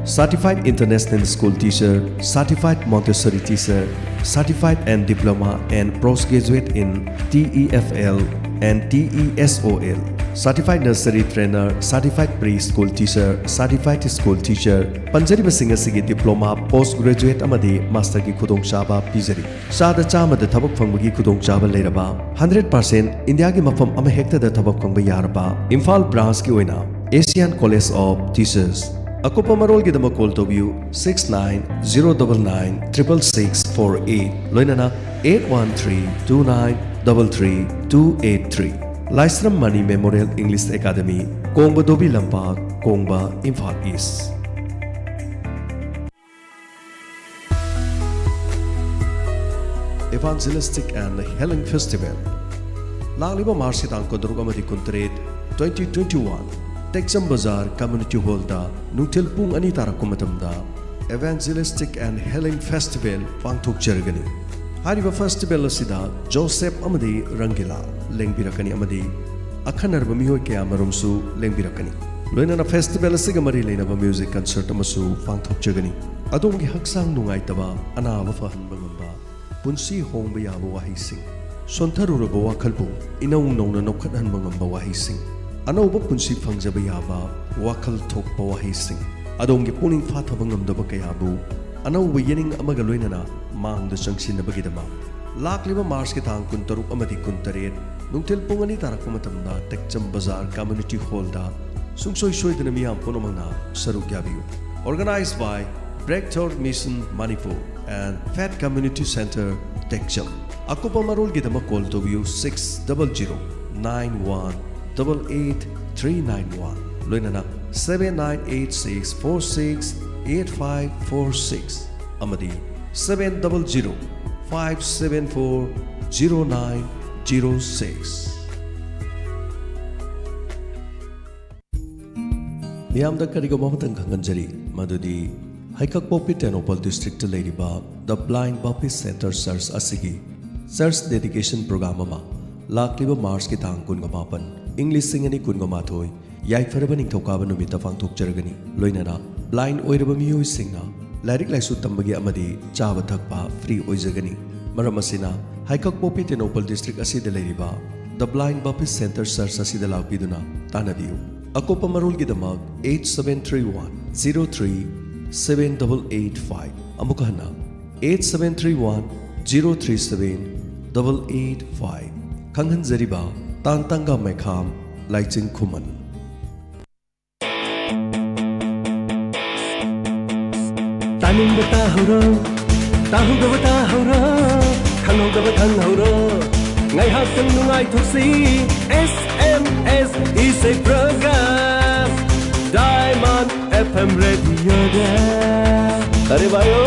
Certified International School Teacher, Certified Montessori Teacher, Certified and Diploma and Postgraduate in TEFL and TESOL, Certified Nursery Trainer, Certified Preschool Teacher, Certified School Teacher, Panjariba Singasigi Diploma, Postgraduate Amadi, Master Ki Kudong Chaba Pizari. Sada Chama the Tabak Fangagi Kudong Chaba Leraba, 100% India Gi Mafam Amahekta the Tabak Fangba Yaraba, Imphal Branch Ki Oina, Asian College of Teachers. Akupa marol gi dama call to view 6909966648 loinana 8132933283 Laisram Mani Memorial English Academy Kongba Dobi Lampak Kongba Imphal East. Evangelistic and Healing Festival Lagliba Marsitan Kodrugamadi Kuntret 2021 Texam Bazaar Community Hall da Nutil Pung Ani Tarakumatamda Evangelistic and Healing Festival Pangthok Jargani. Hariba Festival asida Joseph Amadi Rangila Lengbirakani Amadi Akhanarba Mihoy Kaya Marumsu Lengbirakani. Loinana Festival asiga mari leinaba music concert amasu pangthok jagani. Adongi haksang nungaitaba anaba fahanba ngamba punsi hongba yaba wahising. Sontharuraba wakhalbu inaw nawna nokhathanba ngamba wahising. Anauba punsi fangjaba yaba wakhal thokpa wahising. Adongi puning fathaba ngamdaba kayabu anauba yening amaga loinana mangda changsinabagidama. Lakliba Mars ki tang kuntaruk amadi kuntaret nungtil pungani tarakpa matamda Texam Bazaar Community Hall da Sungsoi Soidana Miyam Punamanga Saruk Yabiyu. Organized by Breakthrough Mission Manipur and Fat Community Center Texam. Akupa Marul Gidama call to view 600-9188-391. Loinana 7986468546. Amadi 700-574-0906. Miyamda kariga mamatang kanganjari madudi Haikakpopi Tenopal District Ladiba the Blind Baptist Center Search Asigi Search Dedication Program ama Lakliba Mars ki tang kun ngamapan English singani kun ngamathoi Yai Farabaning Tokaba Numita Fangthok Jargani Loinana Blind Oiraba Miyoi Singna Lairik Laisu Tambagi Amadi Chaba Thakpa Free Oizagani Maramasina Haikakpopi Tenopal District Asida Ladiba the Blind Baptist Center Search Asida Lapiduna Tanabiu Akopa Marul Gidamag 8731-03-7885 Amukahana 8731-037-885 Kanghan Zariba Tantanga Mekham Laiching Kuman Taning bata horo Tahu ga bata horo Khano ga batang horo Ngai hak sang nungai thosi SMS is a program Diamond FM Radio da Are bayo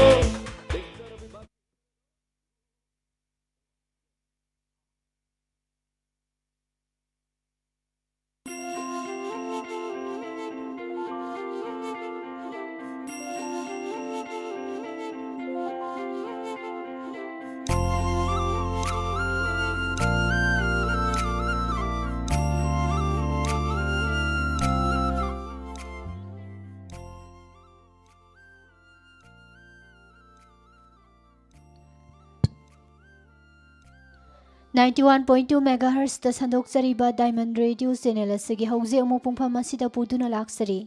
.2 MHz da sandokchariba Diamond Radio channel asigi hauze amu pungpham asida puduna laksari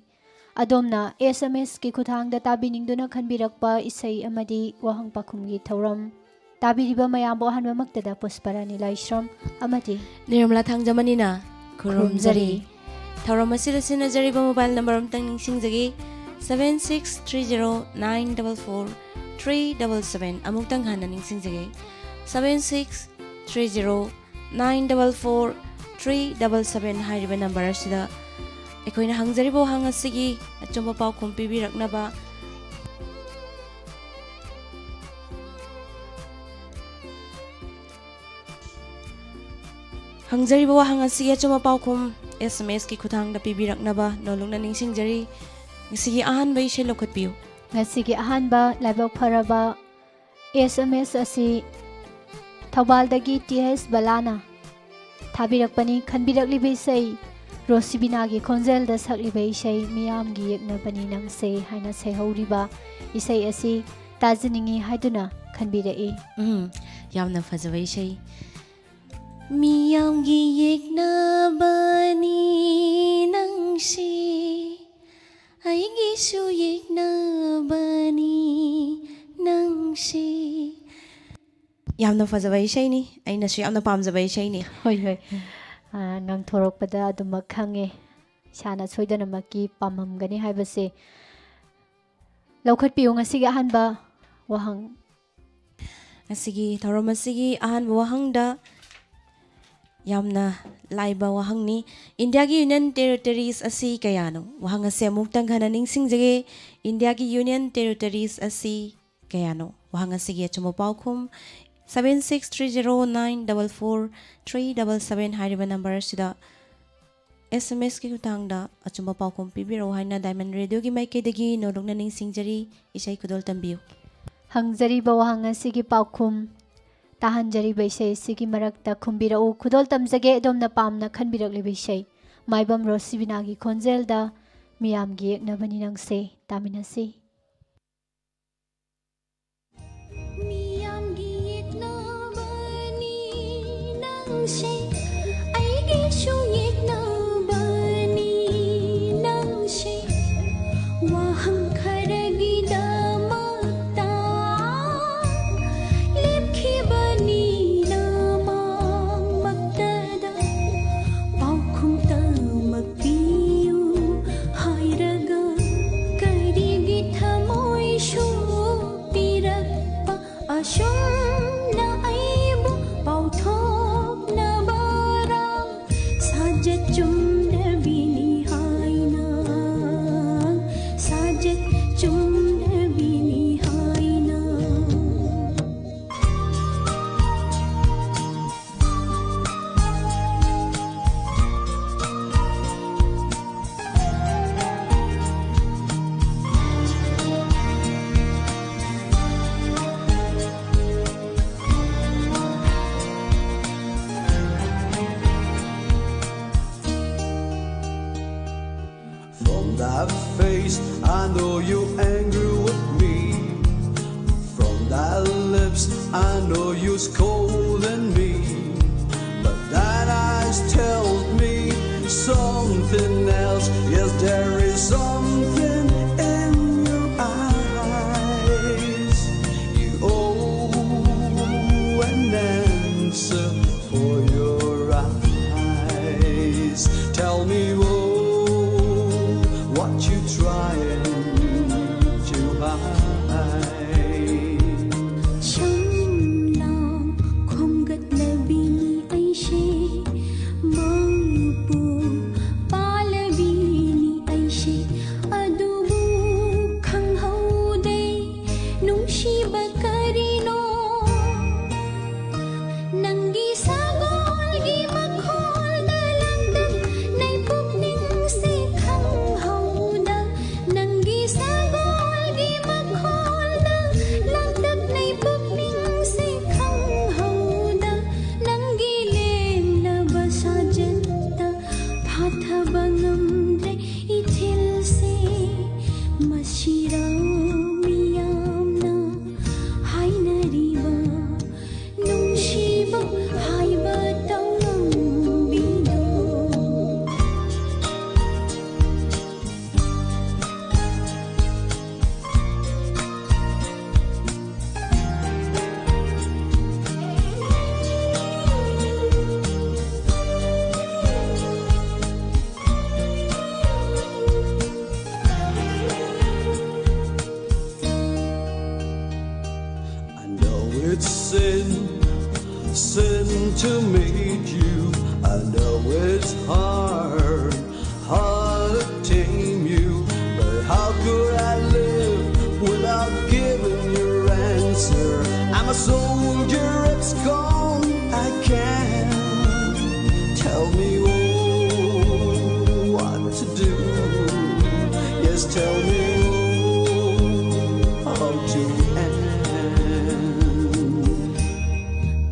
adomna SMS ki khuthangda tabiningduna khanbirakpa isai amadi wahang pakhumgi thauram tabiriba mayambo hanwamaktada pusparani laishram amadi Nirmala thangjamanina khurumjari thauram asida sinajariba mobile number amtang ningsingjagi 7630944377 amuktang hana ningsingjagi 7630944377 hariba number asida ekoina hangjaribo hangasigi achomba paw khumpi biraknaba hangjaribo hangasigi achomba paw khum SMS ki khuthang da pibiraknaba nolungna ningsingjari ngisigi ahanba ise lokhatpiu ngasigi ahanba laibak pharaba SMS asi Thawbaldagi TS Balana Thabirakpani Khanbiraklibi Sei Rosibinaगी khonjel da sakliba isai miyamgi yeknabani nangse haina sehoriba isai asi tajiningi haiduna khanbirai. Yamna fajaba isai. Miyamgi yeknabani nangse aigisu yeknabani nangse. Yamna fajaba isai ni aina su yamna pamjaba isai ni. Hoi hoi. Ngang thorokpada aduma khange sana soidana maki pamamgani haibase laukhat piung asigi ahanba wahang asigi thorom asigi ahanba wahangda yamna laiba wahangni India gi Union Territories asi kayano wahang ase muktang ghana ningsingjage India gi Union Territories asi kayano wahang asigi achumo paukhum 7630944377 hariba number sida SMS ki kutangda achumba paukhum pibiro haina Diamond Radio gi maikedagi nolongna ningsingjari isai kudol tambiu hangjari ba wahang asigi paukhum tahanjari ba isai sigi marakta khumbirau kudol tamjage domna pamna khanbirakli ba isai maibam Rosibinagi khonjelda miyamgi yeknabani nangse taminasi. That face, I know you're angry with me. From that lips, I know you're scolding me. But that eyes tells me something else. Yes, there is something in your eyes. You owe an answer for your eyes. Tell me what you trying to hide. Chamlam khomgat labini aishe mangpu palabini aishe adubu khanghaude nungsiba karino nangi sagol gi makhol dalamdam nay pukning se sin to meet you. I know it's hard to tame you, but how could I live without giving your answer? I'm a soldier at scorn. I can't tell me what to do. Yes, tell me how to end.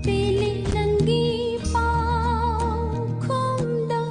Pili nangi pau khom da,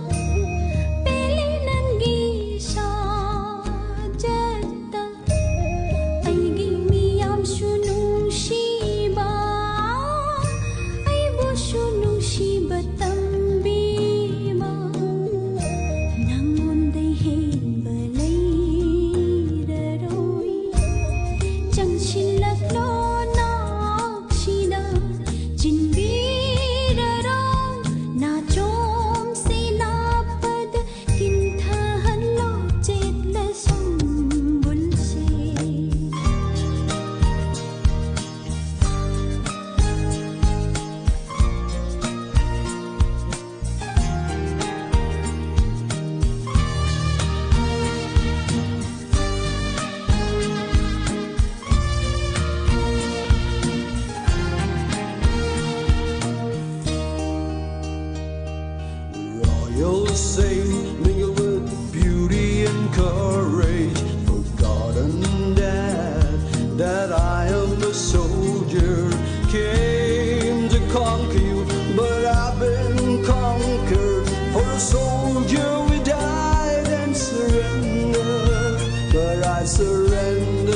that I am a soldier, came to conquer you, but I've been conquered. For a soldier we died and surrendered, but I surrender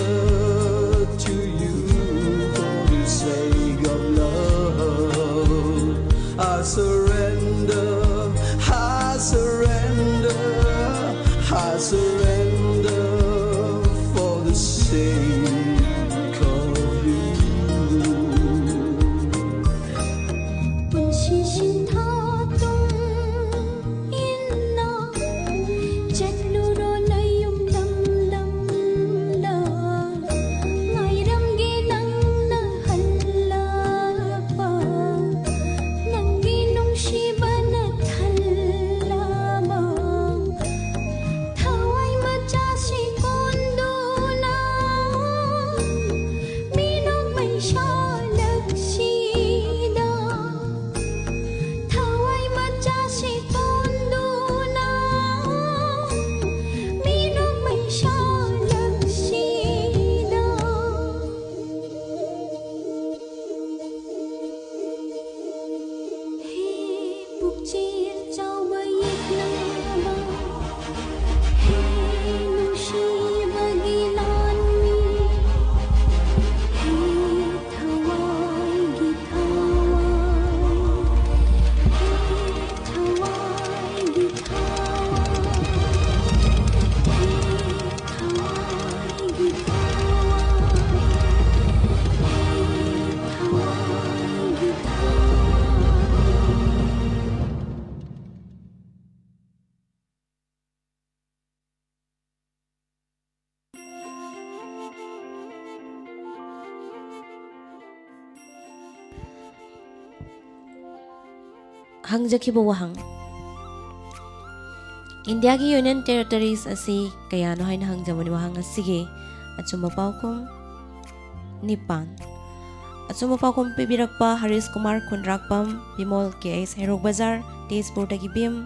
to you for the sake of love. I surrender, I surrender, I surrender for the sake of you. 本是心他动因那 chết lưu đô lấy yung đâm đâm đơ ngày đâm ghi nắng na hal la ba nang ghi nung shi ba na thal la ba thawai ma cha si con do na mi nong mai sha lag si da thawai ma cha si con do na mi nong mai sha lag si da he buk chiên trao bay na ba he nu shi ba gi lan mi he thawai gi thawai he thawai gi thawai he thawai gi Hangjakiba wahang India gi Union Territories asi kayano hain hangjamani wahang asige atsumba paukom nipan atsumba paukom pibirakpa Haris Kumar Kunrakpam Bimol KS Herok Bazar Tezpur dagi Bim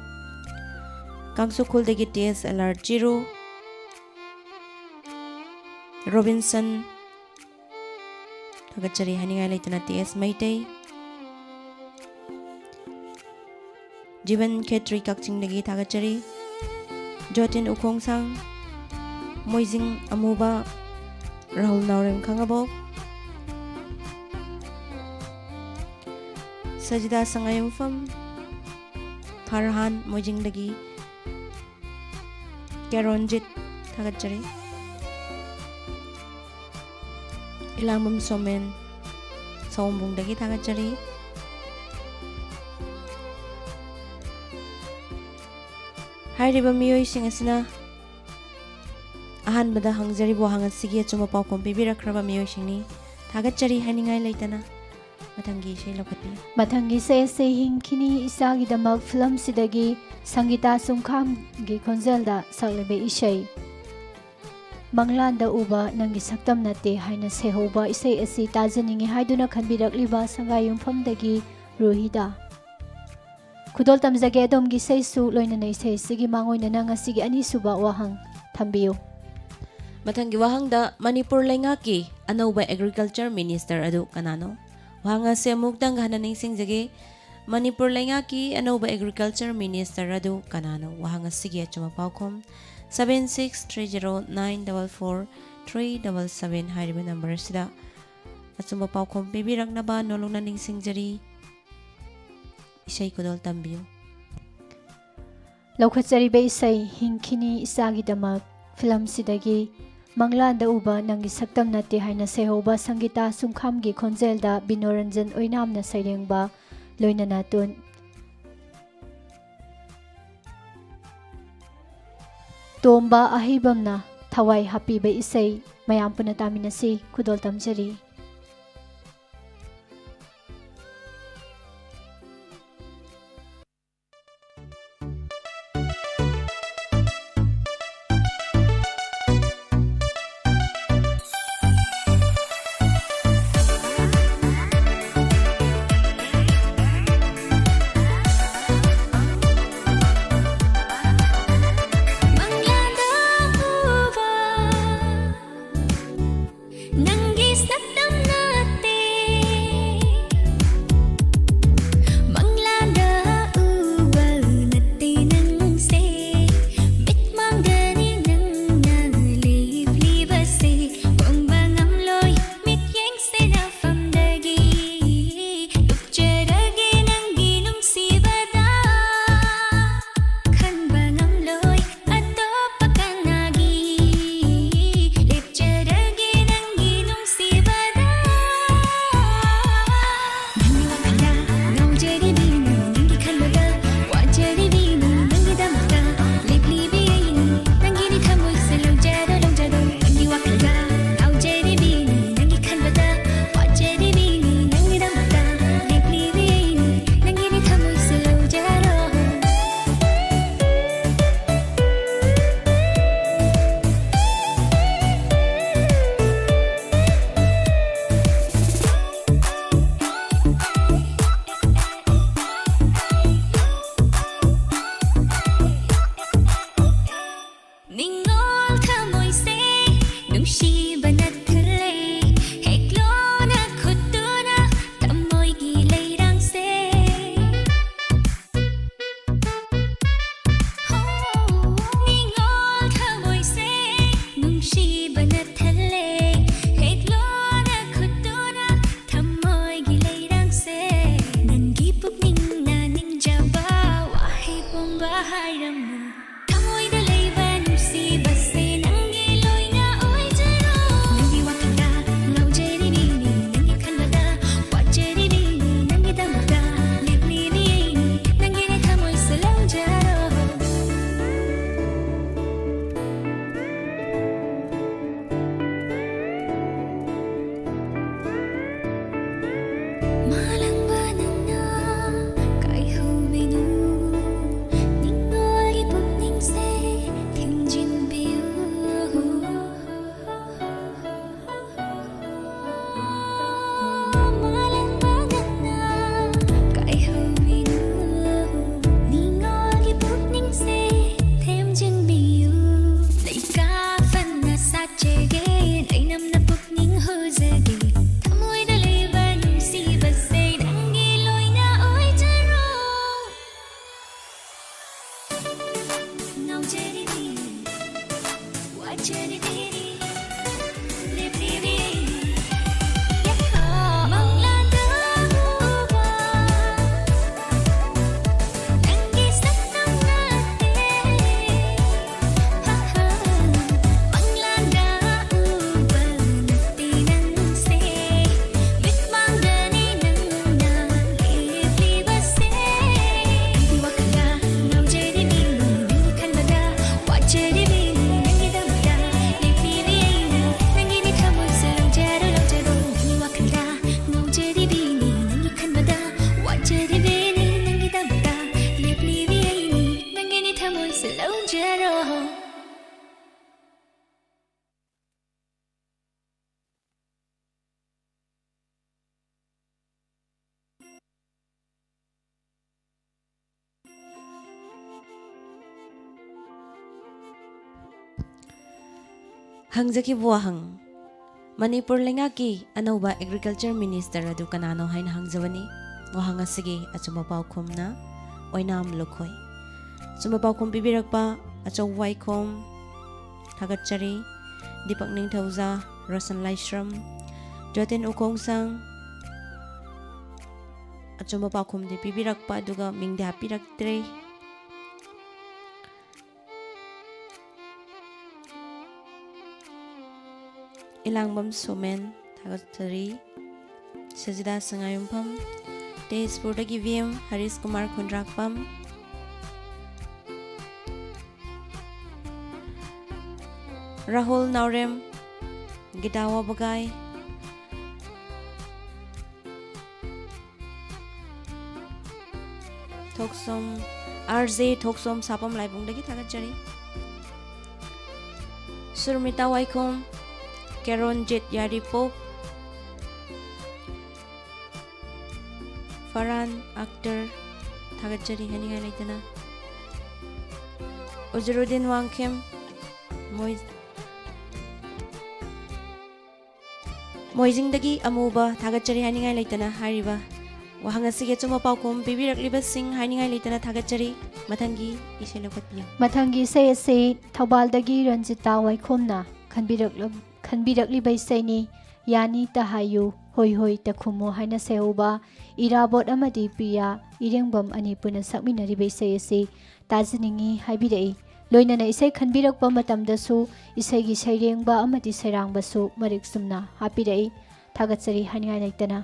Kangsukhul dagi TS LR 0 Robinson Thagachari haningai leitana TS Maitai Jiban Khetri Kakching dagi Thagachari Jotin Ukongsang Moizing Amuba Rahul Naurem Khangabok Sajida Sangayam Fam Farhan Moizing dagi Karonjit Thagachari Ilangmam Somen Saumbung dagi Thagachari Hairiba miyoising asina ahanbada hangjaribo hangasigi achuma paukom pibirakraba miyoisingni thagachari haningai leitana mathangi sei lokati Mathangi se hingkini isagi damak film sidagi Sangita Sungkham gi khonjelda saklebe isei Manglanda uba nangi saktam nate haina sehoba isei asi tajaningi haiduna khanbirakliba sangayum famdagi Rohida Kudol tamjage adom gi seisu loina nei sei sigi mangoina nanga sigi ani suba wahang thambiyo mathangi wahangda Manipur lengaki anoba agriculture minister adu kanano wahanga se mukdang hananing singjage Manipur lengaki anoba agriculture minister adu kanano wahanga sigi achuma paukom 7630944377 hariba number sida achuma paukom pibiraknaba nolongna ning singjari Isay Kudol Tambiyo Laukhacharibe isai hingkini isagi damak film sidagi Manglanda uba nangi saktam nate haina sehoba Sangita Sungkham gi khonjelda Binoranjan oinamna sairengba loina natun Tomba ahibamna thawai hapiba isai mayam puna taminasi Kudol Tamjari Manglanda uba nang Hangjaki buahang Manipur lengaki anauba agriculture minister adu kanano haina hangjawani wahanga sige achumapau khumna oinam lokhoi chumapau khum bibirakpa achowai khom thagatchari Dipak Ningthauza Rasan Laishram Jotin Ukongsang achumapau khum di bibirakpa aduga mingde hapiraktre Ilangbam Somen Thagatari Sajida Sangayumpam Tezpurdagi VM Haris Kumar Kundrakpam Rahul Naurem Gidawa Bagay Thoksom RZ Thoksom Sapam Laibungdagi Thagatchari Surmita Waikom Keron Jet Yaripok Farhan Akhtar Thagatchari Hani Laitana Uzruddin Wangkem Moijingdagi amuba thagachari haningai leitana hariba wahang asige chuma paukum pibirakliba-sing haningai leitana thagachari mathangi isai lokhatpiyo. Mathangi isai ase Thaubaldagi Ranjita Waikhomna khanbirakliba isaini Yani Tahayu Hoi Hoi Takhumo haina sehauba Irabot amadi Priya Irengbam ani puna sakminariba isai ase tajiningi haibirai. Loinana isai khanbirakpa matamdasu isaigi sairengba amadi sairangbasu marik sumna hapirai thagachari haningai leitana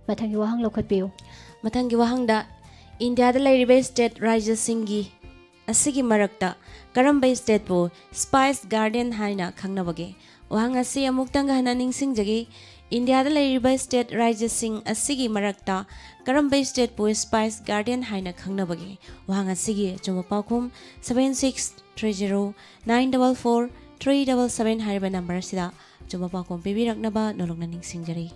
mathangi wahang lokhatpiyo. Mathangi wahangda India da lairiba state Raja Singi asigi marakta karamba state po Spice Garden haina khangnabage wahang asi amuktanga hananing singjagi India da lairiba state Raja Sing asigi marakta karamba state po Spice Garden haina khangnabage wahang asigi chuma paukum 7630944377 hariba number sida chuma paukum pibiraknaba nolongna ningsingjari.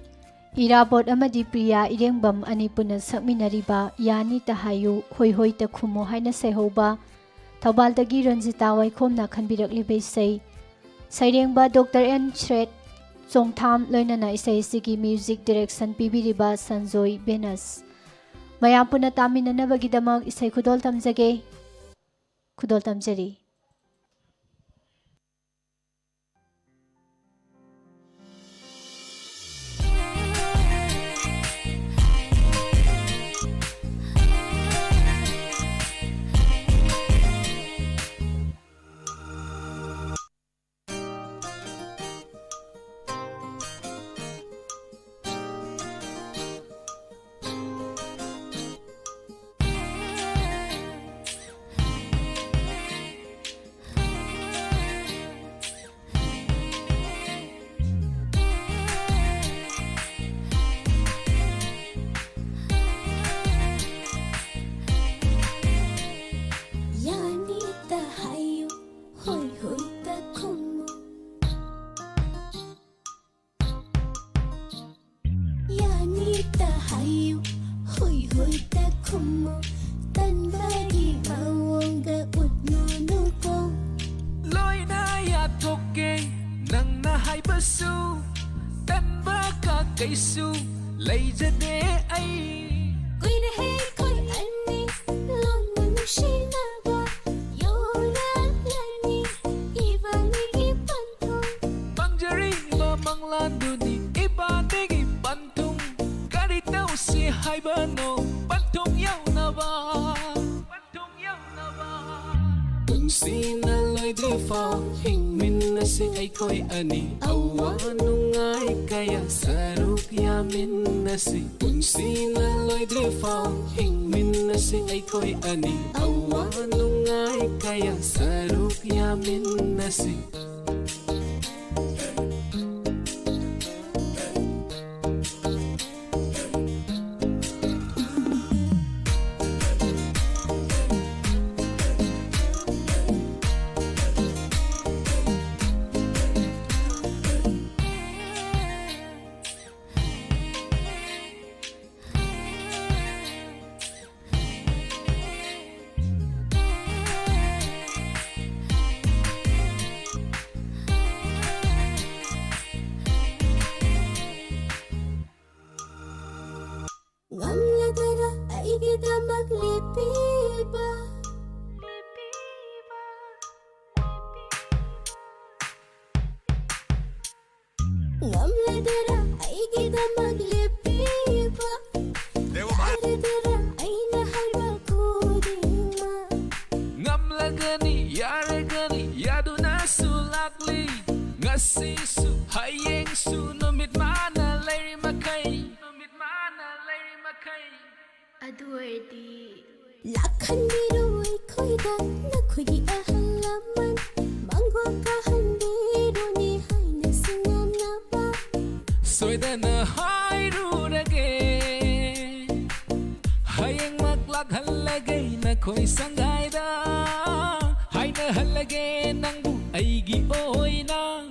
Irabot amadi Priya Irengbam ani puna sakminariba Yani Tahayu Hoi Hoi Takhumo haina sehauba Thaubaldagi Ranjita Waikhomna khanbirakliba isai sairengba Dr. N. Shred Chongtham loinana isai sigi music direction pibiriba Sanjoy Benas mayam puna taminanabagidamak isai khudol tamjage khudol tamjari. Yani Tahayu Hoi Hoi Takhumo Yani Tahayu Hoi Hoi Takhumo Tanbagi Mawongga Utnunuko Loi na yatoke nang nahaibasu tanba ka kaisu leijade ai Kuida Hei Koi Ani Long Manushinaba Yora Lani Ivanigi Pantong pangjari ba manglandu ni ibadegi pantung karitaw si haibano pantong yaw na ba Punsi na loy drifaw hingmin na si ay koy ani awanungay kaya saruk yamin na si Punsi na loy drifaw hingmin na si ay koy ani awanungay kaya saruk yamin na si Ngamladara ay kita maglipiba Ngamladara ay kita maglipiba Aradara ay nahalbal kudima Ngamlagani yaragani yaduna sulakli ngasisu hayeng su numit mana layri makay Aduardi Lakhan biro ay koida na kudi ahalaman Mangwa kahan biro ni hay na sinanaba soydana hayrurage hayeng maglaghalagay na koy sangayda hay na halage nang bu aigi oy na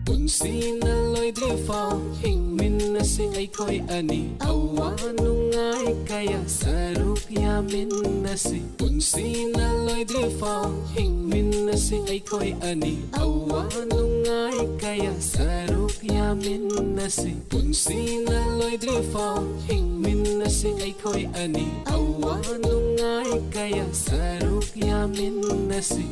Punsi na loy drifaw hingmin na si ay koy ani awanungay kaya saruk yamin na si Punsi na loy drifaw hingmin na si ay koy ani awanungay kaya saruk ꯌꯥꯃꯤꯟꯅꯁꯤ ꯄꯨꯟꯁꯤꯅ ꯂꯣꯏꯗ꯭ꯔꯤꯐꯥꯎ ꯍꯤꯡꯃꯤꯟꯅꯁꯤ ꯑꯩꯈꯣꯏ ꯑꯅꯤ ꯑꯋꯥ ꯅꯨꯡꯉꯥꯏ ꯀꯌꯥ ꯁꯔꯨꯛ ꯌꯥꯃꯤꯟꯅꯁꯤ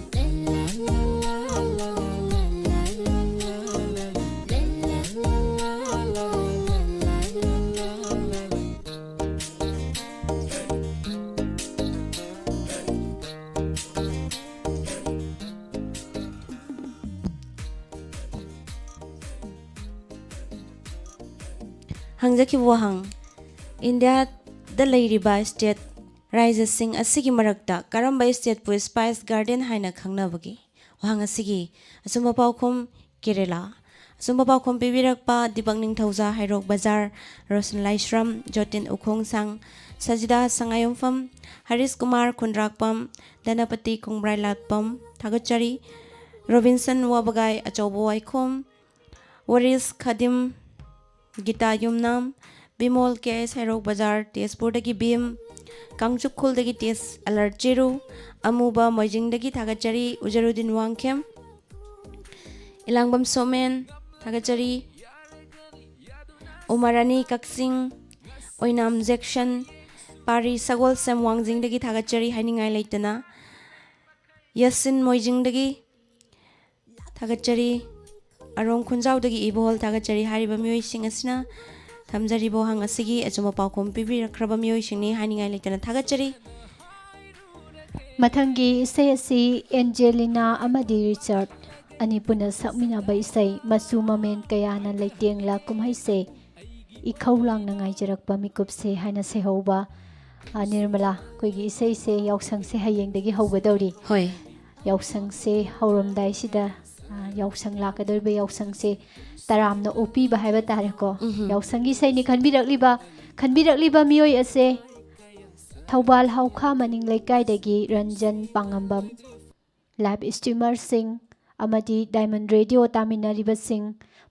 ꯍꯪꯖꯈꯤꯕ ꯋꯥꯍꯪ ꯏꯟꯗꯤꯌꯥꯗ ꯂꯩꯔꯤꯕ state ꯔꯥꯏꯖꯁꯤꯡ ꯑꯁꯤꯒꯤ ꯃꯔꯛꯇ ꯀꯔꯝꯕ ꯁ꯭ꯇꯦꯠꯄꯨ ꯁ꯭ꯄꯥꯏꯁ ꯒꯥꯔꯗꯦꯟ ꯍꯥꯏꯅ ꯈꯪꯅꯕꯒꯦ? ꯋꯥꯍꯪ ꯑꯁꯤꯒꯤ ꯑꯆꯨꯝꯕ ꯄꯥꯎꯈꯨꯝ ꯀꯦꯔꯦꯂꯥ꯫ ꯑꯆꯨꯝꯕ ꯄꯥꯎꯈꯨꯝ ꯄꯤꯕꯤꯔꯛꯄ ꯗꯤꯄꯛ ꯅꯤꯡꯊꯧꯖꯥ ꯍꯩꯔꯣꯛ ꯕꯖꯥꯔ, ꯔꯣꯁꯟ ꯂꯥꯏꯁ꯭ꯔꯝ, ꯖꯣꯇꯤꯟ ꯎꯈꯣꯡꯁꯥꯡ, ꯁꯖꯤꯗꯥ ꯁꯉꯥꯏꯌꯨꯝꯐꯝ, ꯍꯔꯤꯁ ꯀꯨꯃꯥꯔ ꯈꯨꯟꯗ꯭ꯔꯥꯛꯄꯝ, ꯙꯅꯄꯇꯤ ꯈꯣꯡꯕ꯭ꯔꯥꯏꯂꯥꯠꯄꯝ, ꯊꯥꯒꯠꯆꯔꯤ꯫ ꯔꯣꯕꯤꯟꯁꯟ ꯋꯥꯕꯒꯥꯏ ꯑꯆꯧꯕ ꯋꯥꯏꯈꯣꯝ, ꯋꯥꯔꯤꯁ ꯈꯥꯗꯤꯝ, ꯒꯤꯇꯥ ꯌꯨꯝꯅꯥꯝ, ꯕꯤꯃꯣꯜ ꯀꯦ.ꯑꯦꯁ. ꯍꯩꯔꯣꯛ ꯕꯖꯥꯔ, ꯇꯦꯖꯄꯨꯔꯗꯒꯤ ꯕꯤꯝ, ꯀꯥꯡꯆꯨꯞꯈꯨꯜꯗꯒꯤ ꯇꯦꯖ ꯑꯂꯔꯠ ꯆꯤꯔꯨ, ꯑꯃꯨꯕ ꯃꯣꯏꯖꯤꯡꯗꯒꯤ ꯊꯥꯒꯠꯆꯔꯤ꯫ ꯎꯖꯔꯨꯗꯤꯟ ꯋꯥꯡꯈꯦꯝ, ꯏꯂꯥꯡꯕꯝ ꯁꯣꯃꯦꯟ ꯊꯥꯒꯠꯆꯔꯤ꯫ ꯎꯃꯔꯥꯅꯤ ꯀꯛꯆꯤꯡ, ꯑꯣꯏꯅꯥꯝ ꯖꯦꯛꯁꯟ, ꯄꯥꯔꯤ ꯁꯒꯣꯜꯁꯦꯝ ꯋꯥꯡꯖꯤꯡꯗꯒꯤ ꯊꯥꯒꯠꯆꯔꯤ ꯍꯥꯏꯅꯤꯡꯉꯥꯏ ꯂꯩꯇꯅ꯫ ꯌꯥꯁꯤꯟ ꯃꯣꯏꯖꯤꯡꯗꯒꯤ ꯊꯥꯒꯠꯆꯔꯤ꯫ ꯑꯔꯣꯡ ꯈꯨꯟꯖꯥꯎꯗꯒꯤ ꯏꯕꯣꯍꯜ ꯊꯥꯒꯠꯆꯔꯤ꯫ ꯍꯥꯏꯔꯤꯕ ꯃꯤꯑꯣꯏꯁꯤꯡ ꯑꯁꯤꯅ ꯊꯝꯖꯔꯤꯕ ꯋꯥꯍꯪ ꯑꯁꯤꯒꯤ ꯑꯆꯨꯝꯕ ꯄꯥꯎꯈꯨꯝ ꯄꯤꯕꯤꯔꯛꯈ꯭ꯔꯕ ꯃꯤꯑꯣꯏꯁꯤꯡꯅꯤ ꯍꯥꯏꯅꯤꯡꯉꯥꯏ ꯂꯩꯇꯅ ꯊꯥꯒꯠꯆꯔꯤ꯫ ꯃꯊꯪꯒꯤ ꯏꯁꯩ ꯑꯁꯤ ꯑꯦꯟꯖꯦꯂꯤꯅꯥ ꯑꯃꯗꯤ ꯔꯤꯆꯥꯔꯠ ꯑꯅꯤ ꯄꯨꯟꯅ ꯁꯛꯃꯤꯟꯅꯕ ꯏꯁꯩ ꯃꯆꯨ ꯃꯃꯦꯟ ꯀꯌꯥꯅ ꯂꯩꯇꯦꯡꯂ ꯀꯨꯝꯍꯩꯁꯦ ꯏꯈꯧ ꯂꯥꯡꯅ ꯉꯥꯏꯖꯔꯛꯄ ꯃꯤꯀꯨꯞꯁꯦ ꯍꯥꯏꯅ ꯁꯩꯍꯧꯕ ꯅꯤꯔꯃꯂꯥ ꯑꯩꯈꯣꯏꯒꯤ ꯏꯁꯩꯁꯦ ꯌꯥꯎꯁꯪꯁꯦ ꯍꯌꯦꯡꯗꯒꯤ ꯍꯧꯒꯗꯧꯔꯤ꯫ ꯍꯣꯏ ꯌꯥꯎꯁꯪꯁꯦ ꯍꯧꯔꯝꯗꯥꯏꯁꯤꯗ ꯌꯥꯎꯁꯪ ꯂꯥꯛꯀꯗꯧꯔꯤꯕ ꯌꯥꯎꯁꯪꯁꯦ ꯇꯔꯥꯝꯅ ꯑꯣꯛꯄꯤꯕ ꯍꯥꯏꯕ ꯇꯥꯔꯦꯀꯣ꯫ ꯌꯥꯎꯁꯪꯒꯤ ꯏꯁꯩꯅꯤ ꯈꯟꯕꯤꯔꯛꯂꯤꯕ ꯃꯤꯑꯣꯏ ꯑꯁꯦ ꯊꯧꯕꯥꯜ ꯍꯥꯎꯈꯥ ꯃꯅꯤꯡ ꯂꯩꯀꯥꯏꯗꯒꯤ ꯔꯟꯖꯟ ꯄꯥꯡꯉꯝꯕꯝ, ꯂꯥꯏꯚ ꯏꯁꯇ꯭ꯔꯤꯃꯔꯁꯤꯡ ꯑꯃꯗꯤ ꯗꯥꯏꯃꯟ ꯔꯦꯗꯤꯑꯣ ꯇꯥꯃꯤꯟꯅꯔꯤꯕꯁꯤꯡ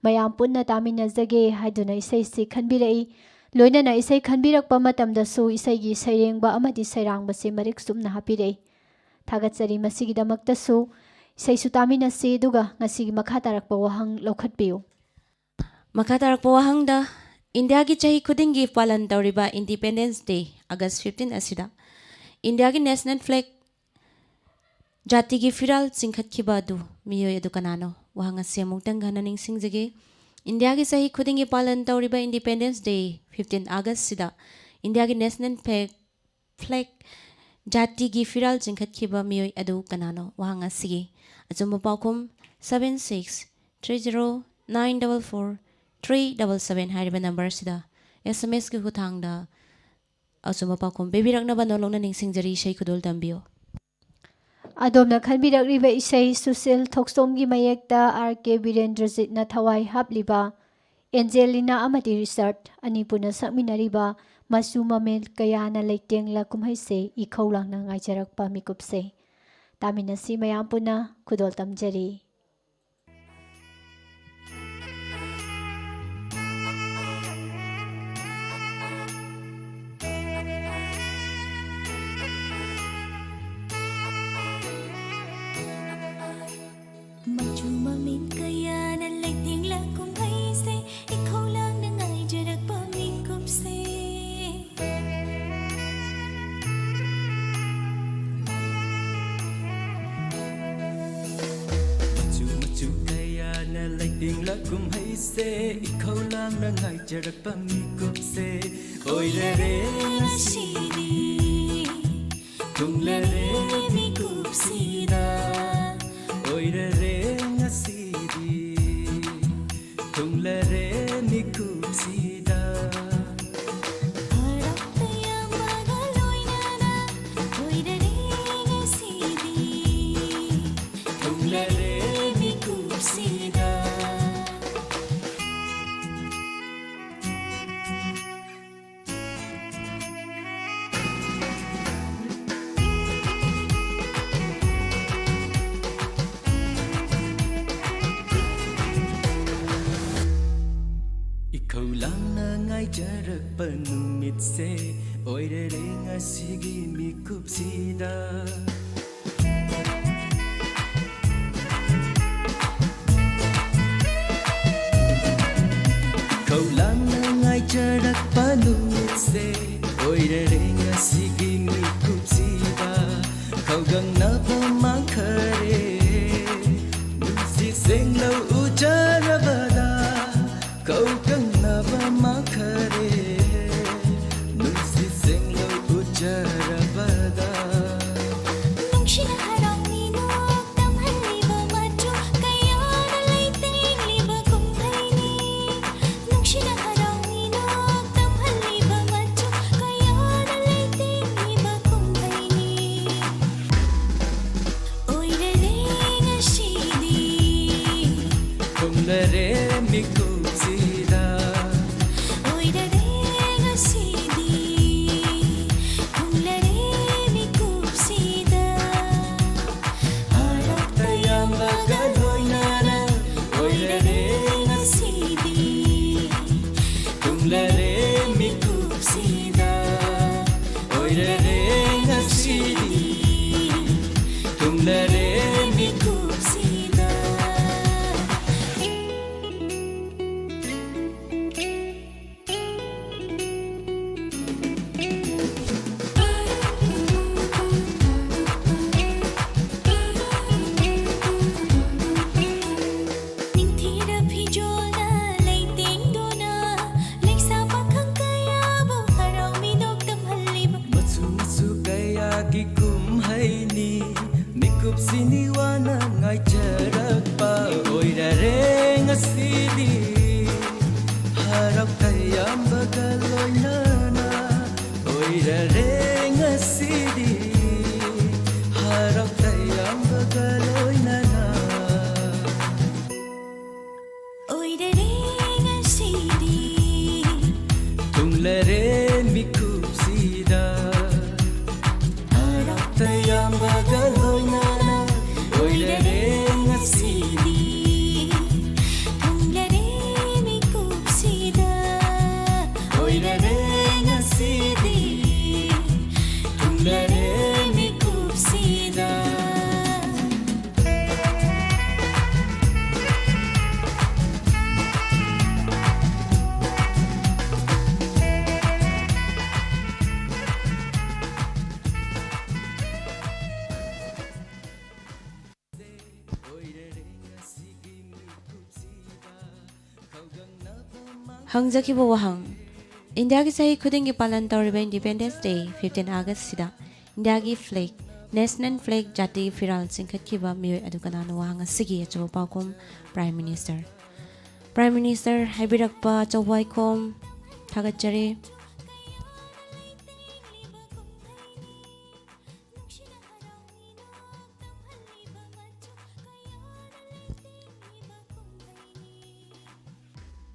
ꯃꯌꯥꯝ ꯄꯨꯟꯅ ꯇꯥꯃꯤꯟꯅꯖꯒꯦ ꯍꯥꯏꯗꯨꯅ ꯏꯁꯩꯁꯤ ꯈꯟꯕꯤꯔꯛꯏ꯫ ꯂꯣꯏꯅꯅ ꯏꯁꯩ ꯈꯟꯕꯤꯔꯛꯄ ꯃꯇꯝꯗꯁꯨ ꯏꯁꯩꯒꯤ ꯁꯩꯔꯦꯡꯕ ꯑꯃꯗꯤ ꯁꯩꯔꯥꯡꯕꯁꯤ ꯃꯔꯤꯛ ꯆꯨꯝꯅ ꯍꯥꯞꯄꯤꯔꯛꯏ꯫ ꯊꯥꯒꯠꯆꯔꯤ ꯃꯁꯤꯒꯤꯗꯃꯛꯇꯁꯨ꯫ ꯏꯁꯩꯁꯨ ꯇꯥꯃꯤꯟꯅꯁꯤ ꯑꯗꯨꯒ ꯉꯁꯤꯒꯤ ꯃꯈꯥ ꯇꯥꯔꯛꯄ ꯋꯥꯍꯪ ꯂꯧꯈꯠꯄꯤꯌꯨ꯫ ꯃꯈꯥ ꯇꯥꯔꯛꯄ ꯋꯥꯍꯪꯗ ꯏꯟꯗꯤꯌꯥꯒꯤ ꯆꯍꯤ ꯈꯨꯗꯤꯡꯒꯤ ꯄꯥꯂꯟ ꯇꯧꯔꯤꯕ ꯏꯟꯗꯤꯄꯦꯟꯗꯦꯟꯁ ꯗꯦ ꯑꯥꯒꯁ 15 ꯑꯁꯤꯗ ꯏꯟꯗꯤꯌꯥꯒꯤ ꯅꯦꯁꯅꯦꯜ ꯐ꯭ꯂꯦꯒ ꯖꯥꯇꯤꯒꯤ ꯐꯤꯔꯥꯜ ꯆꯤꯡꯈꯠꯈꯤꯕ ꯑꯗꯨ ꯃꯤꯑꯣꯏ ꯑꯗꯨ ꯀꯅꯥꯅꯣ? ꯋꯥꯍꯪ ꯑꯁꯤ ꯑꯃꯨꯛꯇꯪ ꯍꯟꯅ ꯅꯤꯡꯁꯤꯡꯖꯒꯦ꯫ ꯏꯟꯗꯤꯌꯥꯒꯤ ꯆꯍꯤ ꯈꯨꯗꯤꯡꯒꯤ ꯄꯥꯂꯟ ꯇꯧꯔꯤꯕ ꯏꯟꯗꯤꯄꯦꯟꯗꯦꯟꯁ ꯗꯦ 15 ꯑꯥꯒꯁꯁꯤꯗ ꯏꯟꯗꯤꯌꯥꯒꯤ ꯅꯦꯁꯅꯦꯜ ꯐ꯭ꯂꯦꯒ ꯖꯥꯇꯤꯒꯤ ꯐꯤꯔꯥꯜ ꯆꯤꯡꯈꯠꯈꯤꯕ ꯃꯤꯑꯣꯏ ꯑꯗꯨ ꯀꯅꯥꯅꯣ? ꯋꯥꯍꯪ ꯑꯁꯤꯒꯤ ꯑꯆꯨꯝꯕ ꯄꯥꯎꯈꯨꯝ 7630944377 ꯍꯥꯏꯔꯤꯕ ꯅꯝꯕꯔ ꯑꯁꯤꯗ SMS ꯒꯤ ꯈꯨꯠꯊꯥꯡꯗ ꯑꯆꯨꯝꯕ ꯄꯥꯎꯈꯨꯝ ꯄꯤꯕꯤꯔꯛꯅꯕ ꯅꯣꯂꯣꯛꯅ ꯅꯤꯡꯁꯤꯡꯖꯔꯤ꯫ ꯏꯁꯩ ꯈꯨꯗꯣꯜ ꯇꯝꯕꯤꯌꯨ꯫ ꯑꯗꯣꯝꯅ ꯈꯟꯕꯤꯔꯛꯂꯤꯕ ꯏꯁꯩ ꯁꯨꯁꯤꯜ ꯊꯣꯛꯁꯣꯝꯒꯤ ꯃꯌꯦꯛꯇ R.K. ꯕꯤꯔꯦꯟꯗ꯭ꯔꯖꯤꯠꯅ ꯊꯋꯥꯏ ꯍꯥꯞꯂꯤꯕ ꯑꯦꯟꯖꯦꯂꯤꯅꯥ ꯑꯃꯗꯤ ꯔꯤꯆꯥꯔꯠ ꯑꯅꯤ ꯄꯨꯟꯅ ꯁꯛꯃꯤꯟꯅꯔꯤꯕ ꯃꯆꯨ ꯃꯃꯦꯟ ꯀꯌꯥꯅ ꯂꯩꯇꯦꯡꯂ ꯀꯨꯝꯍꯩꯁꯦ ꯏꯈꯧ ꯂꯥꯡꯅ ꯉꯥꯏꯖꯔꯛꯄ ꯃꯤꯀꯨꯞꯁꯦ ꯇꯥꯃꯤꯟꯅꯁꯤ ꯃꯌꯥꯝ ꯄꯨꯟꯅ ꯈꯨꯗꯣꯜ ꯇꯝꯖꯔꯤ꯫ Machu mamin kaya na laiting la kung ay say ikaw lang na ngay jarak pamikup say Machu machu kaya na laiting la kung ay say ikaw lang na ngay jarak pamikup say Oy re re nasidi kung le re mikup sida Oy re re ngasidi kung le re mikup sida harap tayo magaloy na na oy dali nasidi kung le re mikup sida Ikaw lang na ngay jarak panumit se Oy re re ngasigi mikup sida câu căng na ba ma khare nusi seng lo uchara bada nungshina harangni no tamhalli ba matu kayana leiting liba kumhaini nungshina harangni no tamhalli ba matu kayana leiting liba kumhaini oire re ngashidi kumlare mikupsida oire re ngashidi kumlare mikupsida harap tayang bagaloy nana oire re ngashidi kumlare mikupsida oire re ngasidi kumlare mikupsida Ningthira phijolna leiting dona leksa pakhang kaya bu harau minok tamhalliba Masu masu kaya ki kum hai ni Mikup sini wana ngai jarak pa Oira re ngasidi Harap kayam bagaloy nana Oira re ngasidi Harap kayam bagaloy nana oire re ngashidi Tumlare mikup sida Harap kayam bagaloy nana Oira re ngasidi tumlare mikupsida Oira re ngasidi Tumlare mikupsida Hangzakiba wahang India ki sahi khudingi palan tawriba Independence Day 15 August sida India ki flag National Flag jati firal singkhatkiba miyoi adukanana wahang asigi achawa paukom Prime Minister haibirakpa chawaikom thagatjare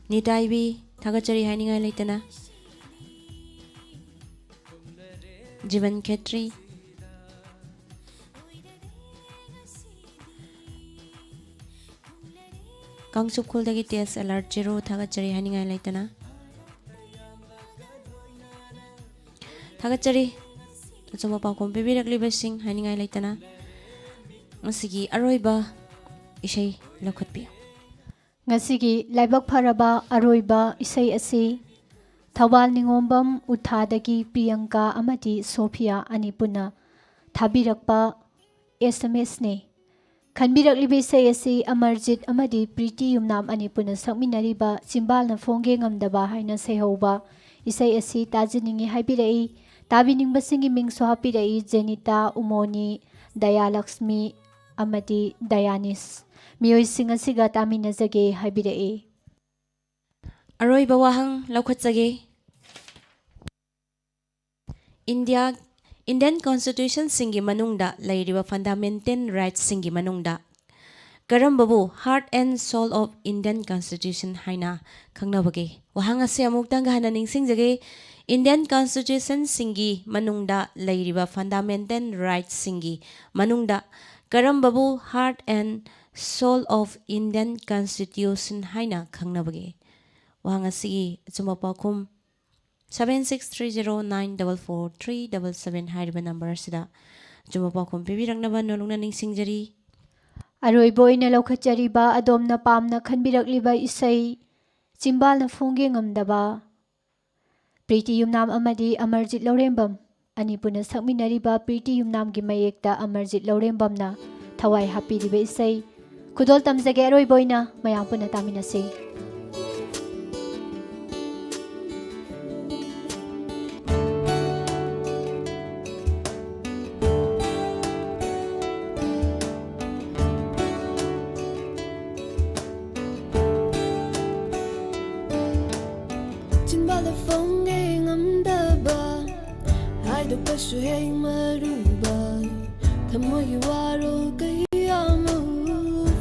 Nitaibi thagatjari hainingai leitana Jivan Khetri Kangsup Khuldagi TS Alert 0 thagatjari hainingai leitana Thagatjari achoma paukom pibirakliba sing hainingai leitana ngasigi aroiba isai lakhotpi Ngasigi laibak pharaba aroiba isai asi Thawal Ningombam Uthadagi Priyanka amadi Sophia Anipuna Thabirakpa SMS ne Khanbiraklibi isai asi Amarjit amadi Priti Yumnam Anipuna sakminariba Chimbal na phonge ngamdaba haina sehauba isai asi tajiningi haibirai tabiningbasingi mingso hapirai Jenita Umoni Dayalakshmi amadi Dayanis Miyoi singa siga tamina jage haibirae Aroiba wahang laukhatsage Indian Constitution singi manungda lairiba fundamental rights singi manungda karambabu heart and soul of Indian Constitution haina khangnabage wahang ase amuktang gahana ningsingjage Indian Constitution singi manungda lairiba fundamental rights singi manungda karambabu heart and soul of Indian Constitution haina khangnabage wahang asigi chuma pakum 7630944377 haiba number sida chuma pakum pibiraknaba nolungna ningsingjari Aroiboina laukhatjariba adomna pamna khanbirakliba isai Chimbalna phonge ngamdaba Priti Yumnam amadi Amarjit Laurembam Anipuna sakminariba Priti Yumnamgi mayekta Amarjit Laurembamna thawai hapiriba isai Kudol tamjage aroiboina mayam puna taminase ꯍꯥꯏꯗꯣꯛꯄꯁꯨ ꯍꯦꯛ ꯃꯔꯨꯕ ꯊꯃꯣꯏꯒꯤ ꯋꯥꯔꯣꯜ ꯀꯌꯥ ꯑꯃ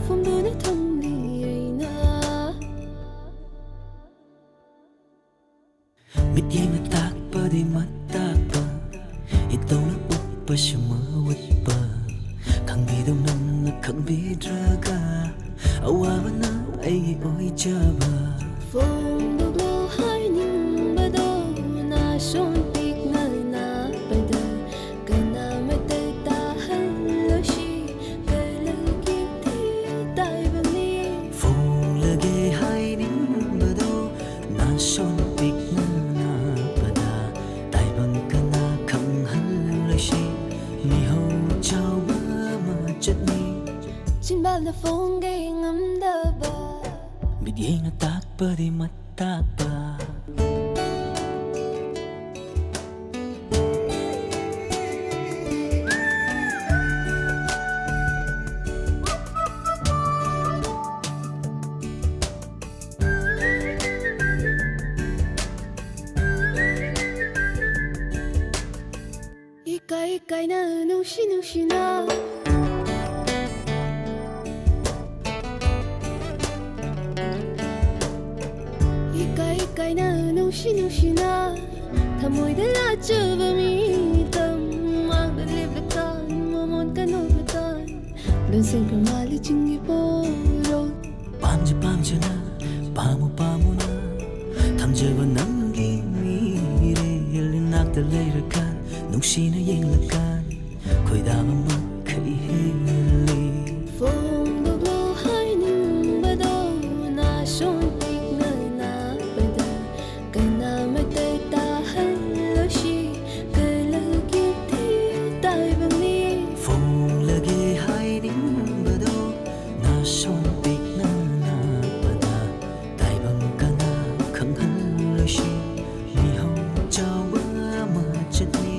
ꯐꯣꯡꯗꯨꯅ ꯊꯝꯂꯤ ꯑꯩꯅ ꯃꯤꯠꯌꯦꯡꯅ ꯇꯥꯛꯄꯗꯤ ꯃꯇꯥꯛꯄ ꯏꯇꯧꯅ ꯎꯠꯄꯁꯨ ꯃꯎꯠꯄ ꯈꯪꯕꯤꯗꯧ ꯅꯪꯅ ꯈꯪꯕꯤꯗ꯭ꯔꯒ ꯑꯋꯥꯕꯅ ꯑꯩꯒꯤ ꯑꯣꯏꯖꯕ ꯐꯣꯡꯗꯣꯛꯂꯣ ꯍꯥꯏꯅꯤꯡꯕꯗꯣ ꯅꯥꯁꯣꯟ ꯄꯤꯛꯅ ꯅꯥꯕꯗ ꯀꯅꯥꯃꯠꯇ ꯇꯥꯍꯜꯂꯣꯏꯁꯤ ꯀꯂꯒꯤ ꯇꯥꯏꯕꯅꯤ ꯐꯣꯡꯂꯒꯦ ꯍꯥꯏꯅꯤꯡꯕꯗꯣ ꯅꯥꯁꯣꯟ ꯄꯤꯛꯅ ꯅꯥꯕꯗ ꯇꯥꯏꯕꯪ ꯀꯅꯥ ꯈꯪꯍꯜꯂꯣꯏꯁꯤ ꯃꯤꯍꯧ ꯆꯥꯎꯕ ꯑꯃ ꯆꯠꯅꯤ ꯆꯤꯟꯕꯥꯜꯗ ꯐꯣꯡꯒꯦ ꯉꯝꯗꯕ ꯃꯤꯠꯌꯦꯡꯅ ꯇꯥꯛꯄꯗꯤ ꯃꯇꯥꯛꯄ 이까이 이까이나 누시 누시나 이까이 이까이나 누시 누시나ꯊꯃꯣꯏꯗ ꯂꯥꯠꯆꯕ ꯃꯤꯇꯝ ꯃꯥꯡꯗ ꯂꯦꯞꯂꯀꯥꯟ ꯃꯃꯣꯟ ꯀꯅꯣꯛꯂꯀꯥꯟ ꯂꯣꯟꯁꯤꯟꯈ꯭ꯔ ꯃꯥꯜꯂꯤ ꯆꯤꯡꯒꯤ ꯄꯣꯔꯣꯜ ꯄꯥꯝꯖ ꯄꯥꯝꯖꯅ ꯄꯥꯝꯃꯨ ꯄꯥꯝꯃꯨꯅ ꯊꯝꯖꯕ ꯅꯪꯒꯤ ꯃꯤꯔꯦꯜ ꯏꯅꯥꯛꯇ ꯂꯩꯔꯀꯥꯟ ꯅꯨꯡꯁꯤꯅ ꯌꯦꯡꯂꯀꯥꯟ ꯈꯣꯏꯗꯥꯕ ꯃꯈꯩ ꯍꯦꯜꯂꯤ ꯐꯣꯡꯗꯣꯛꯂꯣ ꯍꯥꯏꯅꯤꯡꯕꯗꯣ ꯅꯥꯁꯣꯟ ꯄꯤꯛꯅ ꯅꯥꯕꯗ ꯀꯅꯥꯃꯠꯇ ꯇꯥꯍꯜꯂꯣꯏꯁꯤ ꯀꯂꯒꯤ ꯇꯥꯏꯕꯅꯤ ꯐꯣꯡꯂꯒꯦ ꯍꯥꯏꯅꯤꯡꯕꯗꯣ ꯅꯥꯁꯣꯟ ꯄꯤꯛꯅ ꯅꯥꯕꯗ ꯇꯥꯏꯕꯪ ꯀꯅꯥ ꯈꯪꯍꯜꯂꯣꯏꯁꯤ ꯃꯤꯍꯧ ꯆꯥꯎꯕ ꯑꯃ ꯆꯠꯅꯤ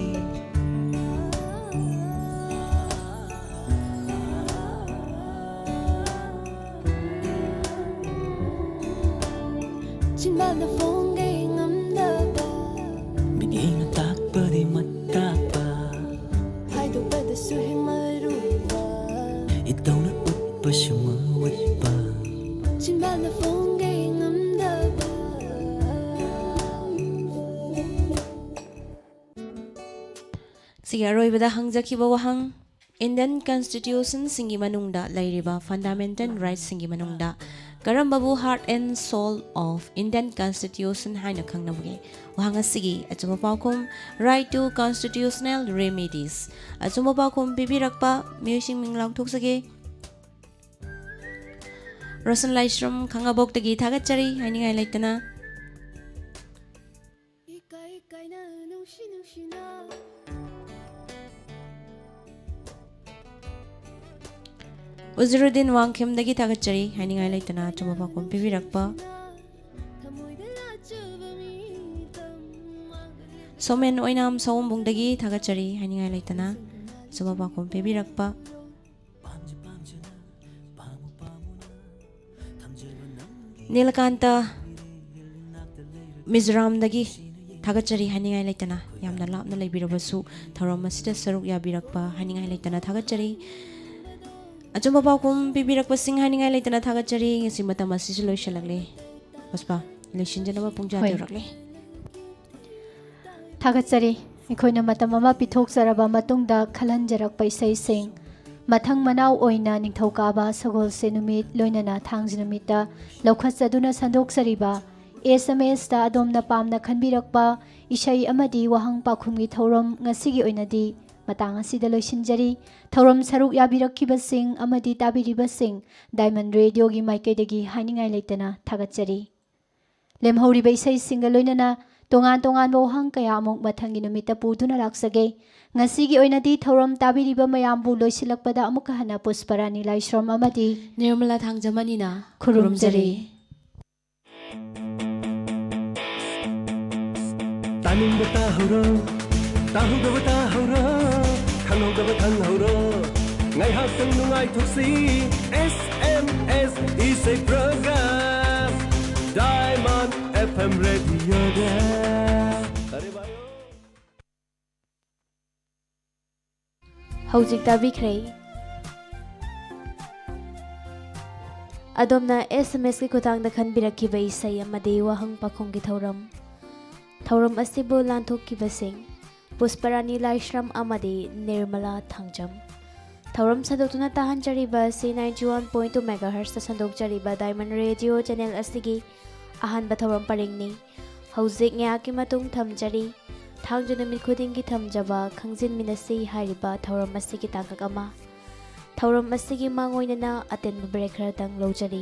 ꯆꯤꯟꯕꯥꯜꯗ ꯐꯣꯡꯒꯦ ꯉꯝꯗꯕ ꯃꯤꯠꯌꯦꯡꯅ ꯇꯥꯛꯄꯗꯤ ꯃꯇꯥꯛꯄ ꯍꯥꯏꯗꯣꯛꯄꯗꯁꯨ ꯍꯦꯛ ꯃꯔꯨꯕ ꯏꯇꯧꯅ ꯎꯠꯄꯁꯨ ꯃꯎꯠꯄ ꯆꯤꯟꯕꯥꯜꯗ ꯐꯣꯡꯒꯦ ꯉꯝꯗꯕ ꯁꯤꯒꯤ ꯑꯔꯣꯏꯕꯗ ꯍꯪꯖꯈꯤꯕ ꯋꯥꯍꯪ ꯏꯟꯗꯤꯌꯟ ꯀꯟꯁꯇꯤꯇ꯭ꯌꯨꯁꯟꯁꯤꯡꯒꯤ ꯃꯅꯨꯡꯗ ꯂꯩꯔꯤꯕ ꯐꯟꯗꯥꯃꯦꯟꯇꯦꯜ ꯔꯥꯏꯠꯁꯤꯡꯒꯤ ꯃꯅꯨꯡꯗ ꯀꯔꯝꯕꯕꯨ heart and soul of Indian constitution ꯍꯥꯏꯅ ꯈꯪꯅꯕꯒꯦ ꯋꯥꯍꯪ ꯑꯁꯤꯒꯤ ꯑꯆꯨꯝꯕ ꯄꯥꯎꯈꯨꯝ ꯔꯥꯏꯠ ꯇꯨ ꯀꯟꯁꯇꯤꯇ꯭ꯌꯨꯁꯅꯦꯜ ꯔꯦꯃꯤꯗꯤꯁ ꯑꯆꯨꯝꯕ ꯄꯥꯎꯈꯨꯝ ꯄꯤꯕꯤꯔꯛꯄ ꯃꯤꯑꯣꯏꯁꯤꯡ ꯃꯤꯡ ꯂꯥꯎꯊꯣꯛꯆꯒꯦ ꯔꯣꯁꯟ ꯂꯥꯏꯁ꯭ꯔꯝ ꯈꯥꯡꯉꯕꯣꯛꯇꯒꯤ ꯊꯥꯒꯠꯆꯔꯤ ꯍꯥꯏꯅꯤꯡꯉꯥꯏ ꯂꯩꯇꯅ 이까이 이까이나 누시 누시나 우즈루딘 왕캠ꯗꯒꯤ ꯊꯥꯒꯠꯆꯔꯤ ꯍꯥꯏꯅꯤꯡꯉꯥꯏ ꯂꯩꯇꯅ ꯑꯆꯨꯝꯕ ꯄꯥꯎꯈꯨꯝ ꯄꯤꯕꯤꯔꯛꯄꯊꯃꯣꯏꯗ ꯂꯥꯠꯆꯕ ꯃꯤꯇꯝ ꯁꯣꯃꯦꯟ ꯑꯣꯏꯅꯥꯝ ꯁꯑꯣꯝꯕꯨꯡꯗꯒꯤ ꯊꯥꯒꯠꯆꯔꯤ ꯍꯥꯏꯅꯤꯡꯉꯥꯏ ꯂꯩꯇꯅ ꯑꯆꯨꯝꯕ ꯄꯥꯎꯈꯨꯝ ꯄꯤꯕꯤꯔꯛꯄ ꯅꯤꯂꯀꯥꯟꯇ ꯃꯤꯖꯣꯔꯥꯝꯗꯒꯤ ꯊꯥꯒꯠꯆꯔꯤ ꯍꯥꯏꯅꯤꯡꯉꯥꯏ ꯂꯩꯇꯅ ꯌꯥꯝꯅ ꯂꯥꯞꯅ ꯂꯩꯕꯤꯔꯕꯁꯨ ꯊꯧꯔꯝ ꯑꯁꯤꯗ ꯁꯔꯨꯛ ꯌꯥꯕꯤꯔꯛꯄ ꯍꯥꯏꯅꯤꯡꯉꯥꯏ ꯂꯩꯇꯅ ꯊꯥꯒꯠꯆꯔꯤ ꯑꯆꯨꯝꯕ ꯄꯥꯎꯈꯨꯝ ꯄꯤꯕꯤꯔꯛꯄꯁꯤꯡ ꯍꯥꯏꯅꯤꯡꯉꯥꯏ ꯂꯩꯇꯅ ꯊꯥꯒꯠꯆꯔꯤ ꯉꯁꯤ ꯃꯇꯝ ꯑꯁꯤꯁꯨ ꯂꯣꯏꯁꯤꯜꯂꯛꯂꯦ ꯄꯨꯁꯄꯥ ꯂꯣꯏꯁꯤꯟꯖꯅꯕ ꯄꯨꯡꯖꯥ ꯌꯧꯔꯛꯂꯦ ꯊꯥꯒꯠꯆꯔꯤ ꯑꯩꯈꯣꯏꯅ ꯃꯇꯝ ꯑꯃ ꯄꯤꯊꯣꯛꯆꯔꯕ ꯃꯇꯨꯡꯗ ꯈꯜꯍꯟꯖꯔꯛꯄ ꯏꯁꯩꯁꯤꯡ ꯃꯊꯪ ꯃꯅꯥꯎ ꯑꯣꯏꯅ ꯅꯤꯡꯊꯧꯀꯥꯕ ꯁꯒꯣꯜꯁꯦꯟ ꯅꯨꯃꯤꯠ ꯂꯣꯏꯅꯅ ꯊꯥꯡꯖ ꯅꯨꯃꯤꯠꯇ ꯂꯧꯈꯠꯆꯗꯨꯅ ꯁꯟꯗꯣꯛꯆꯔꯤꯕ SMSꯇ ꯑꯗꯣꯝꯅ ꯄꯥꯝꯅ ꯈꯟꯕꯤꯔꯛꯄ ꯏꯁꯩ ꯑꯃꯗꯤ ꯋꯥꯍꯪ ꯄꯥꯎꯈꯨꯝꯒꯤ ꯊꯧꯔꯝ ꯉꯁꯤꯒꯤ ꯑꯣꯏꯅꯗꯤ ꯃꯇꯥꯡ ꯑꯁꯤꯗ ꯂꯣꯏꯁꯤꯟꯖꯔꯤ ꯊꯧꯔꯝ ꯁꯔꯨꯛ ꯌꯥꯕꯤꯔꯛꯈꯤꯕꯁꯤꯡ ꯑꯃꯗꯤ ꯇꯥꯕꯤꯔꯤꯕꯁꯤꯡ ꯗꯥꯏꯃꯟ ꯔꯦꯗꯤꯑꯣꯒꯤ ꯃꯥꯏꯀꯩꯗꯒꯤ ꯍꯥꯏꯅꯤꯡꯉꯥই ꯂꯩꯇꯅ ꯊꯥꯒꯠꯆꯔꯤ ꯂꯦꯝꯍꯧꯔꯤꯕ ꯏꯁꯩꯁꯤꯡꯒ ꯂꯣꯏꯅꯅ ꯇꯣꯉꯥꯟ ꯇꯣꯉꯥꯟꯕ ꯋꯥꯍꯪ ꯀꯌꯥ ꯑꯃꯨꯛ ꯃꯊꯪꯒꯤ ꯅꯨꯃꯤꯠꯇ ꯄꯨꯗꯨꯅ ꯂꯥꯛꯆꯒꯦ ꯉꯁꯤꯒꯤ ꯑꯣꯏꯅꯗꯤ ꯊꯧꯔꯝ ꯇꯥꯕꯤꯔꯤꯕ ꯃꯌꯥꯝꯕꯨ ꯂꯣꯏꯁꯤꯜꯂꯛꯄꯗ ꯑꯃꯨꯛꯀ ꯍꯟꯅ ꯄꯨꯁꯄꯔꯥꯅꯤ ꯂꯥꯏꯁ꯭ꯔꯝ ꯑꯃꯗꯤ Nirmala ꯊꯥꯡꯖꯃꯅꯤꯅ ꯈꯨꯔꯨꯝꯖꯔꯤ तानिंग ताहुरो ताहुगब ताहुरो खनोगब खनहुरो ngai sang nungai thosi SMS isay program Diamond FM radio da ꯍꯧꯖꯤꯛ ꯇꯥꯕꯤꯈ꯭ꯔꯦ ꯑꯗꯣꯝꯅ SMS ꯒꯤ ꯈꯨꯠꯊꯥꯡꯗ ꯈꯟꯕꯤꯔꯛꯈꯤꯕ ꯏꯁꯩ ꯑꯃꯗꯤ ꯋꯥꯍꯪ ꯄꯥꯎꯈꯨꯝꯒꯤ ꯊꯧꯔꯝ ꯑꯁꯤꯕꯨ ꯂꯥꯟꯊꯣꯛꯈꯤꯕꯁꯤꯡ ꯄꯨꯁꯄꯔꯥꯅꯤ ꯂꯥꯏꯁ꯭ꯔꯝ ꯑꯃꯗꯤ ꯅꯤꯔꯃꯂꯥ ꯊꯥꯡꯖꯝ ꯊꯧꯔꯝ ꯁꯟꯗꯣꯛꯇꯨꯅ ꯇꯥꯍꯟꯖꯔꯤꯕ ꯑꯁꯤ 91.2 MHz ꯁꯟꯗꯣꯛꯆꯔꯤꯕ ꯗꯥꯏꯃꯟ ꯔꯦꯗꯤꯑꯣ ꯆꯦꯅꯦꯜ ꯑꯁꯤꯒꯤ ꯑꯍꯥꯟꯕ ꯊꯧꯔꯝ ꯄꯔꯤꯡꯅꯤ ꯍꯧꯖꯤꯛ ꯉꯥꯏꯍꯥꯛꯀꯤ ꯃꯇꯨꯡ ꯊꯝꯖꯔꯤ ꯊꯥꯡꯖ ꯅꯨꯃꯤꯠ ꯈꯨꯗꯤꯡꯒꯤ ꯊꯝꯖꯕ ꯈꯪꯖꯤꯟꯃꯤꯟꯅꯁꯤ ꯍꯥꯏꯔꯤꯕ ꯊꯧꯔꯝ ꯑꯁꯤꯒꯤ ꯇꯥꯡꯀꯛ ꯑꯃ ꯊꯧꯔꯝ ꯑꯁꯤꯒꯤ ꯃꯥꯡꯑꯣꯏꯅꯅ ꯑꯇꯦꯟꯕ ꯕ꯭ꯔꯦꯛ ꯈꯔꯇꯪ ꯂꯧꯖꯔꯤ